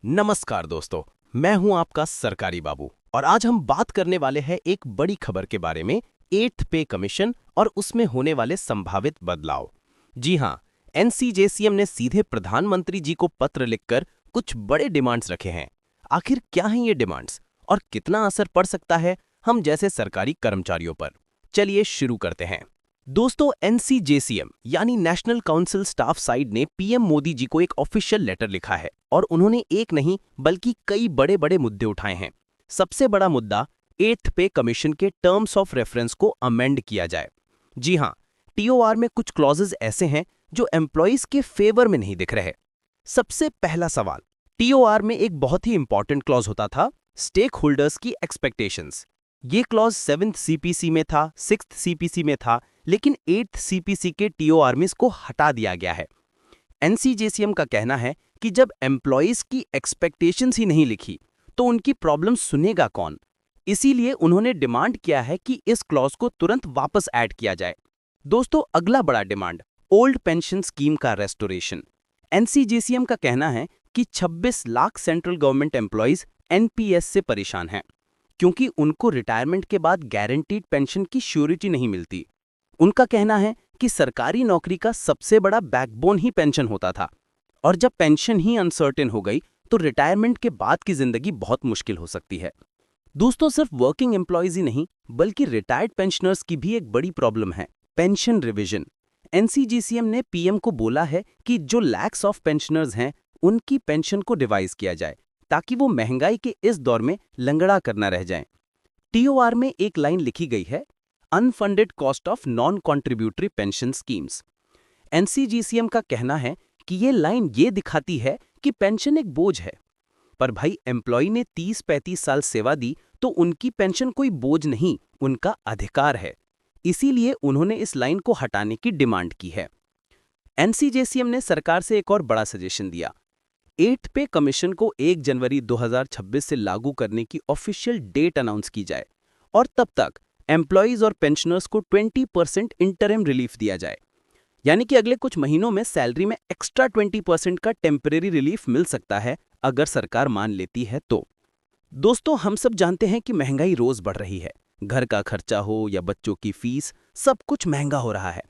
नमस्कार दोस्तों, मैं हूं आपका सरकारी बाबू और आज हम बात करने वाले हैं एक बड़ी खबर के बारे में, 8th पे कमीशन और उसमें होने वाले संभावित बदलाव। जी हां, एनसीजेसीएम ने सीधे प्रधानमंत्री जी को पत्र लिखकर कुछ बड़े डिमांड्स रखे हैं। आखिर क्या हैं ये डिमांड्स और कितना असर पड़ सकता है हम जैसे सरकारी कर्मचारियों पर? चलिए शुरू करते हैं। दोस्तों, एनसीजेसीएम यानी नेशनल काउंसिल स्टाफ साइड ने पीएम मोदी जी को एक ऑफिशियल लेटर लिखा है और उन्होंने एक नहीं बल्कि कई बड़े बड़े मुद्दे उठाए हैं। सबसे बड़ा मुद्दा 8th पे कमीशन के टर्म्स ऑफ रेफरेंस को अमेंड किया जाए। जी हां, टीओआर में कुछ क्लॉजेज ऐसे हैं जो एम्प्लॉइज के फेवर में नहीं दिख रहे। सबसे पहला सवाल, टीओआर में एक बहुत ही इंपॉर्टेंट क्लॉज होता था, स्टेक होल्डर्स की एक्सपेक्टेशंस। ये क्लॉज 7th सीपीसी में था, 6th सीपीसी में था, लेकिन 8th सीपीसी के टीओआर में इसको हटा दिया गया है। एनसीजेसीएम का कहना है कि जब एम्प्लॉइज की एक्सपेक्टेशंस ही नहीं लिखी तो उनकी प्रॉब्लम सुनेगा कौन। इसीलिए उन्होंने डिमांड किया है कि इस क्लॉज को तुरंत वापस ऐड किया जाए। दोस्तों, अगला बड़ा डिमांड, ओल्ड पेंशन स्कीम का रेस्टोरेशन। एनसीजेसीएम का कहना है कि 26 lakh central government employees NPS से परेशान हैं, क्योंकि उनको रिटायरमेंट के बाद गारंटीड पेंशन की श्योरिटी नहीं मिलती। उनका कहना है कि सरकारी नौकरी का सबसे बड़ा बैकबोन ही पेंशन होता था, और जब पेंशन ही अनसर्टेन हो गई तो रिटायरमेंट के बाद की जिंदगी बहुत मुश्किल हो सकती है। दोस्तों, सिर्फ वर्किंग एम्प्लॉयज ही नहीं बल्कि रिटायर्ड पेंशनर्स की भी एक बड़ी प्रॉब्लम है, पेंशन रिवीजन। एनसीजीसीएम ने पीएम को बोला है कि जो लैक्स ऑफ पेंशनर्स हैं उनकी पेंशन को रिवाइज किया जाए ताकि वो महंगाई के इस दौर में लंगड़ा करना रह जाएं। टीओआर में एक लाइन लिखी गई है, unfunded cost of non contributory pension schemes. NCGCM का कहना है कि ये लाइन ये दिखाती है कि पेंशन एक बोझ है, पर भाई एम्प्लॉय ने 30-35 साल सेवा दी तो उनकी पेंशन कोई बोझ नहीं, उनका अधिकार है। इसीलिए उन्होंने इस लाइन को हटाने की डिमांड की है। एनसीजेसीएम ने सरकार से एक और बड़ा सजेशन दिया, 8th पे कमीशन को 1 जनवरी 2026 से लागू करने की ऑफिशियल डेट अनाउंस की जाए और तब तक एम्प्लॉइज और पेंशनर्स को 20% इंटरिम रिलीफ दिया जाए। यानी कि अगले कुछ महीनों में सैलरी में एक्स्ट्रा 20% का टेम्परेरी रिलीफ मिल सकता है अगर सरकार मान लेती है तो। दोस्तों, हम सब जानते हैं कि महंगाई रोज बढ़ रही है। घर का खर्चा हो या बच्चों की फीस, सब कुछ महंगा हो रहा है।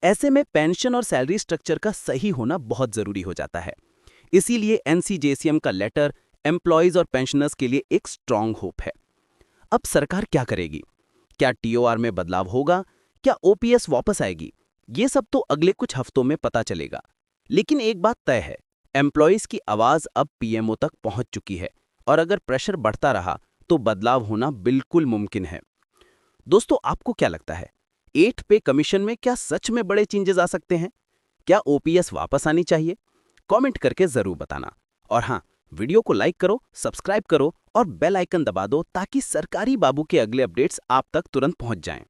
ऐसे में पेंशन और सैलरी स्ट्रक्चर का सही होना बहुत जरूरी हो जाता है। इसीलिए एनसीजेसीएम का लेटर एम्प्लॉइज और पेंशनर्स के लिए एक स्ट्रांग होप है। अब सरकार क्या करेगी? क्या टीओआर में बदलाव होगा? क्या ओपीएस वापस आएगी? ये सब तो अगले कुछ हफ्तों में पता चलेगा। लेकिन एक बात तय है, एम्प्लॉइज की आवाज अब पीएमओ तक पहुंच चुकी है और अगर प्रेशर बढ़ता रहा तो बदलाव होना बिल्कुल मुमकिन है। दोस्तों, आपको क्या लगता है, 8th पे कमीशन में क्या सच में बड़े चेंजेस आ सकते हैं? क्या ओपीएस वापस आनी चाहिए? कमेंट करके जरूर बताना। और हाँ, वीडियो को लाइक करो, सब्सक्राइब करो और बेल आइकन दबा दो ताकि सरकारी बाबू के अगले अपडेट्स आप तक तुरंत पहुंच जाएं।